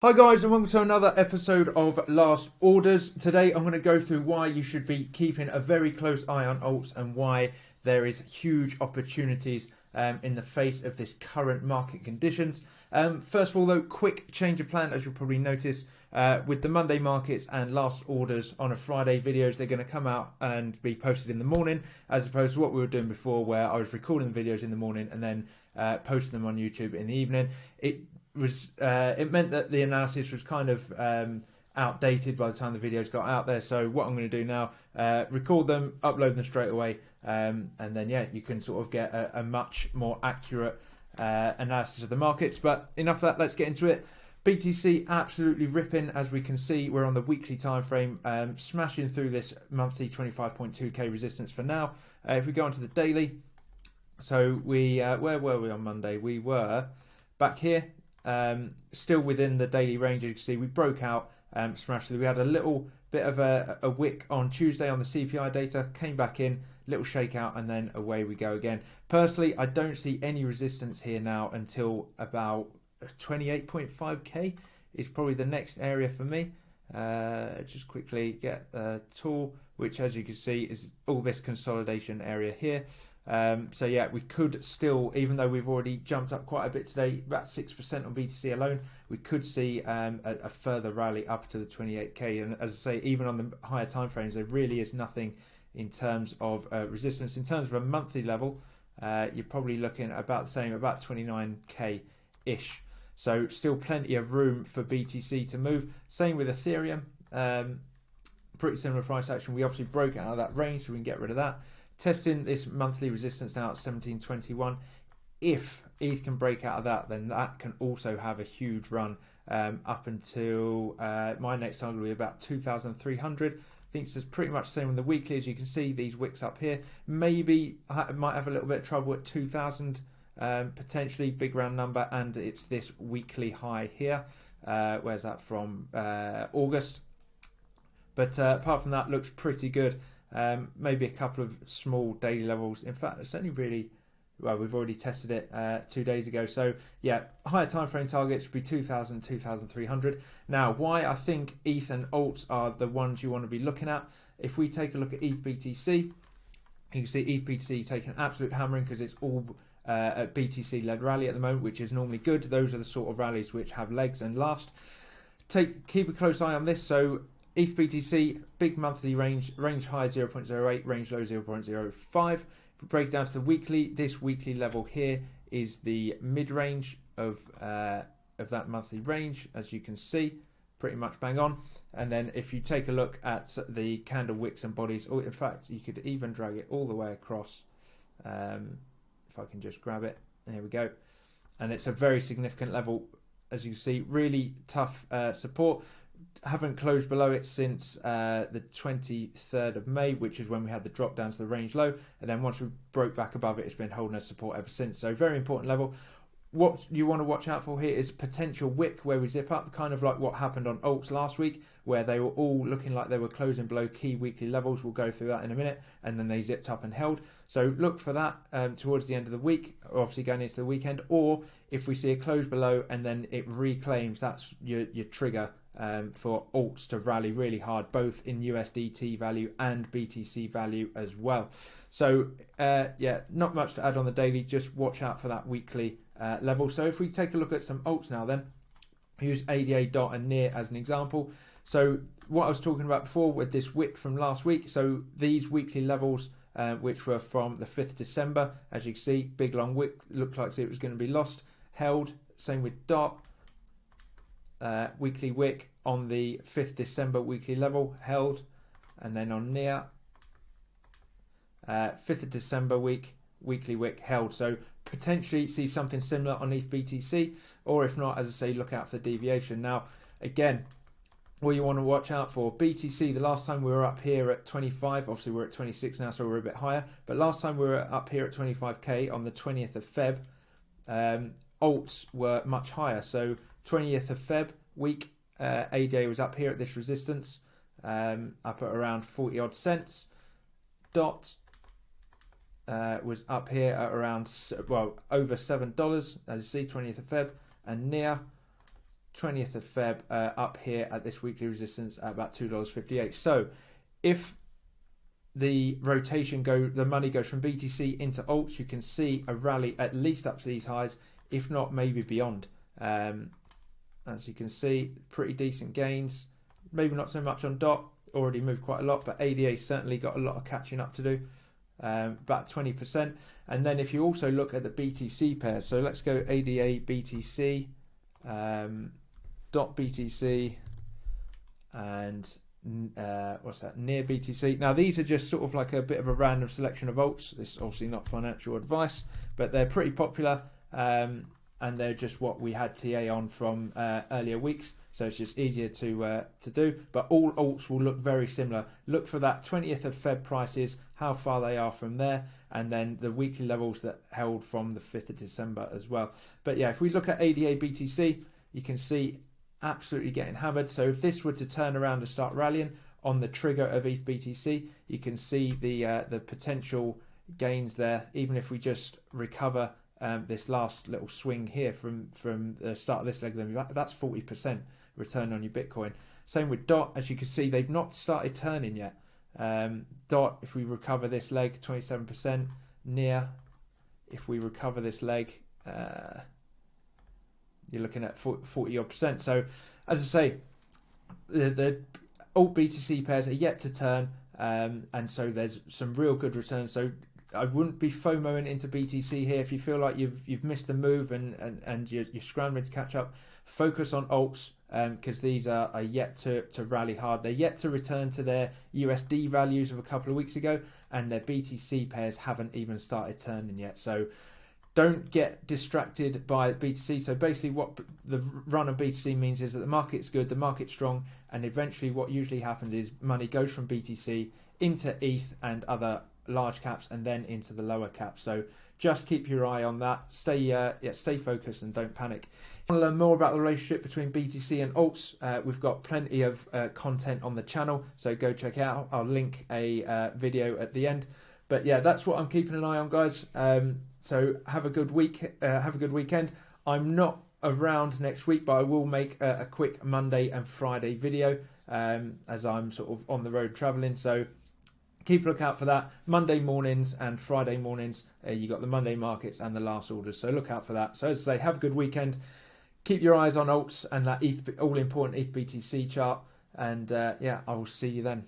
Hi guys, and welcome to another episode of Last Orders. Today I'm going to go through why you should be keeping a very close eye on alts and why there is huge opportunities in the face of this current market conditions. First of all though, quick change of plan, as you'll probably notice with the Monday markets and Last Orders on a Friday videos. They're going to come out and be posted in the morning, as opposed to what we were doing before where I was recording the videos in the morning and then posting them on YouTube in the evening. It meant that the analysis was kind of outdated by the time the videos got out there. So what I'm going to do now, record them, upload them straight away, and then yeah, you can sort of get a much more accurate analysis of the markets. But enough of that, let's get into it. BTC absolutely ripping, as we can see. We're on the weekly time frame, smashing through this monthly 25.2k resistance for now. If we go onto the daily, so we where were we on Monday? We were back here. Still within the daily range. As you can see, we broke out, smashed through. We had a little bit of a wick on Tuesday on the CPI data, came back in, little shakeout, and then away we go again. Personally, I don't see any resistance here now until about 28.5k is probably the next area for me. Just quickly get a tool, which as you can see is all this consolidation area here. So yeah, we could still, even though we've already jumped up quite a bit today, about 6% on BTC alone, we could see a further rally up to the 28k. And as I say, even on the higher time frames, there really is nothing in terms of resistance. In terms of a monthly level, you're probably looking at about the same, about 29k ish. So still plenty of room for BTC to move. Same with Ethereum. Pretty similar price action. We obviously broke out of that range, so we can get rid of that. Testing this monthly resistance now at 1721. If ETH can break out of that, then that can also have a huge run up until my next target will be about 2,300. I think it's pretty much the same on the weekly. As you can see, these wicks up here. Maybe I might have a little bit of trouble at 2,000, potentially big round number, and it's this weekly high here. Where's that from? August. But apart from that, looks pretty good. Maybe a couple of small daily levels. In fact, it's only really, well, we've already tested it 2 days ago. So yeah, higher time frame targets would be 2,000, 2,300. Now, why I think ETH and alts are the ones you want to be looking at. If we take a look at ETH BTC, you can see ETH BTC taking an absolute hammering because it's all a BTC led rally at the moment, which is normally good. Those are the sort of rallies which have legs and last. Keep a close eye on this. So ETH BTC, big monthly range high 0.08, range low 0.05. If we break down to the weekly, this weekly level here is the mid-range of that monthly range, as you can see, pretty much bang on. And then if you take a look at the candle wicks and bodies, or in fact, you could even drag it all the way across. If I can just grab it, there we go. And it's a very significant level, as you can see, really tough support. Haven't closed below it since the 23rd of May, which is when we had the drop down to the range low, and then once we broke back above it, it's been holding us support ever since. So very important level. What you want to watch out for here is potential wick where we zip up, kind of like what happened on alts last week, where they were all looking like they were closing below key weekly levels. We'll go through that in a minute, and then they zipped up and held. So look for that towards the end of the week, obviously going into the weekend, or if we see a close below and then it reclaims, that's your trigger for alts to rally really hard, both in USDT value and BTC value as well. So yeah, not much to add on the daily, just watch out for that weekly level. So if we take a look at some alts now, then use ADA, DOT and NEAR as an example. So what I was talking about before with this wick from last week, so these weekly levels which were from the 5th December, as you can see, big long wick, looked like it was going to be lost, held. Same with DOT, weekly wick on the 5th December weekly level, held. And then on NEAR, 5th of December weekly wick, held. So potentially see something similar on ETH BTC, or if not, as I say, look out for deviation. Now again, what you want to watch out for, BTC, the last time we were up here at 25, obviously we're at 26 now, so we're a bit higher, but last time we were up here at 25k on the 20th of Feb, alts were much higher. So 20th of Feb week, ADA was up here at this resistance, up at around 40 odd cents. DOT was up here at around, well, over $7, as you see, 20th of Feb, and NEAR 20th of Feb up here at this weekly resistance at about $2.58. So if the money goes from BTC into alts, you can see a rally at least up to these highs, if not maybe beyond. As you can see, pretty decent gains. Maybe not so much on DOT, already moved quite a lot, but ADA certainly got a lot of catching up to do, about 20%. And then if you also look at the BTC pairs, so let's go ADA BTC, DOT BTC, and what's that, near BTC. Now these are just sort of like a bit of a random selection of alts. This is obviously not financial advice, but they're pretty popular, and they're just what we had TA on from earlier weeks, so it's just easier to do. But all alts will look very similar. Look for that 20th of Feb prices, how far they are from there, and then the weekly levels that held from the 5th of December as well. But yeah, if we look at ADA BTC, you can see absolutely getting hammered. So if this were to turn around and start rallying on the trigger of ETH BTC, you can see the potential gains there. Even if we just recover this last little swing here from the start of this leg, then that's 40% return on your Bitcoin. Same with DOT. As you can see, they've not started turning yet. DOT, if we recover this leg, 27%. Near, if we recover this leg, you're looking at 40 odd percent. So as I say, the alt BTC pairs are yet to turn, and so there's some real good returns. So I wouldn't be FOMOing into BTC here. If you feel like you've missed the move and you're scrambling to catch up, focus on alts, because these are yet to rally hard. They're yet to return to their USD values of a couple of weeks ago, and their BTC pairs haven't even started turning yet. So don't get distracted by BTC. So basically what the run of BTC means is that the market's good, the market's strong, and eventually what usually happens is money goes from BTC into ETH and other large caps, and then into the lower caps. So just keep your eye on that. Stay focused and don't panic. If you want to learn more about the relationship between BTC and alts, we've got plenty of content on the channel, so go check it out. I'll link a video at the end. But yeah, that's what I'm keeping an eye on, guys. So have a good week. Have a good weekend. I'm not around next week, but I will make a quick Monday and Friday video, as I'm sort of on the road traveling. So keep a lookout for that. Monday mornings and Friday mornings, you got the Monday markets and the last orders. So look out for that. So as I say, have a good weekend. Keep your eyes on alts and that all important ETH BTC chart. And yeah, I will see you then.